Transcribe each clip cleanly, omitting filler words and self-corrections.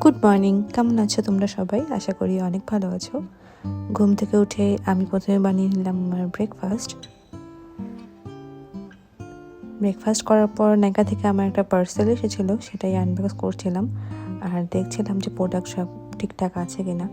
Good morning, কেমন আছো তোমরা সবাই? আশা করি অনেক ভালো আছো। ঘুম থেকে উঠে আমি প্রথমে বানিয়ে নিলাম আমার ব্রেকফাস্ট করার পর নাইকা থেকে আমার একটা পার্সেল এসেছিলো, সেটাই আনবক্স করছিলাম আর দেখছিলাম যে প্রোডাক্ট সব ঠিকঠাক আছে কিনা।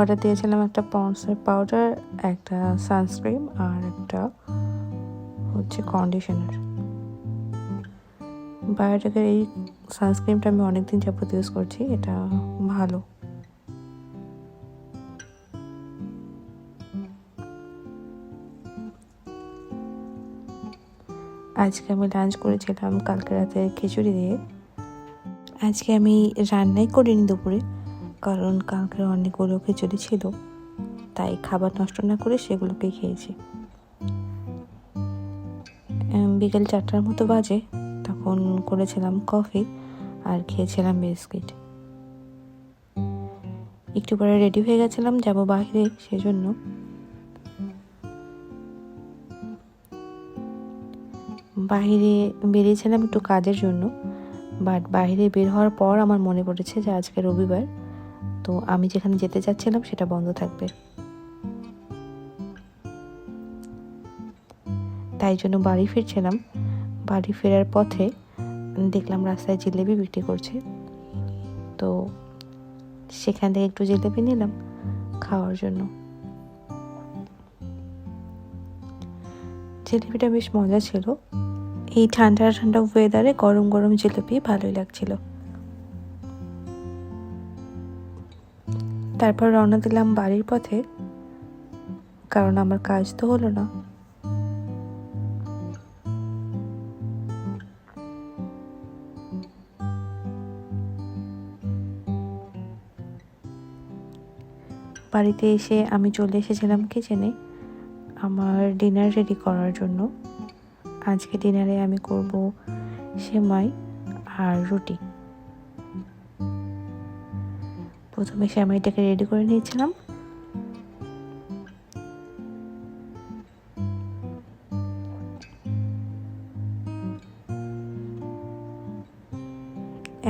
অর্ডার দিয়েছিলাম একটা পন্ডসের পাউডার, একটা সানস্ক্রিন আর একটা হচ্ছে কন্ডিশনার। বায়োটেকের এই সানস্ক্রিনটা আমি অনেকদিন যাবত ইউজ করছি, এটা ভালো। আজকে আমি লাঞ্চ করেছিলাম কালকে রাতে খিচুড়ি দিয়ে। আজকে আমি রান্নাই করিনি দুপুরে, কারণ কালকে অনেকগুলো খিচুড়ি ছিল, তাই খাবার নষ্ট না করে সেগুলোকেই খেয়েছি। বিকেল 4টার মতো বাজে, তখন করেছিলাম কফি আর খেয়েছিলাম বিস্কিট। একটু পরে রেডি হয়ে গেছিলাম, যাব বাইরে, সেজন্য বাইরে বেরিয়েছিলাম একটু কাজের জন্য। বাট বাইরে বের হওয়ার পর আমার মনে পড়েছে যে আজকে রবিবার, তো আমি যেখানে যেতে চাচ্ছিলাম সেটা বন্ধ থাকবে, তাই জন্য বাড়ি ফিরছিলাম। বাড়ি ফেরার পথে দেখলাম রাস্তায় জিলেবি বিক্রি করছে, তো সেখান থেকে একটু জিলেবি নিলাম খাওয়ার জন্য। জিলেবিটা বেশ মজা ছিল, এই ঠান্ডা ঠান্ডা ওয়েদারে গরম গরম জিলেবি ভালোই লাগছিল। তারপর রওনা দিলাম বাড়ির পথে, কারণ আমার কাজ তো হলো না। বাড়িতে এসে আমি চলে এসেছিলাম কিচেনে আমার ডিনার রেডি করার জন্য। আজকে ডিনারে আমি করব সেমাই আর রুটি। প্রথমে সেমাইটাকে রেডি করে নিয়েছিলাম।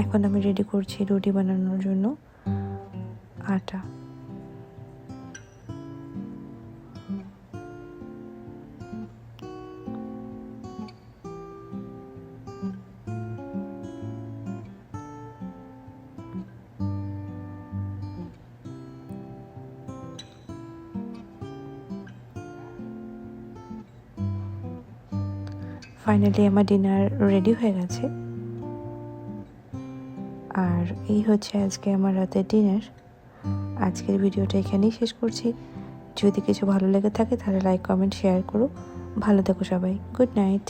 এখন আমি রেডি করছি রুটি বানানোর জন্য আটা। ফাইনালি আমার ডিনার রেডি হয়ে গেছে, আর এই হচ্ছে আজকে আমার রাতের ডিনার। আজকের ভিডিওটা এখানেই শেষ করছি। যদি কিছু ভালো লেগে থাকে তাহলে লাইক, কমেন্ট, শেয়ার করো। ভালো থেকো সবাই। Good night.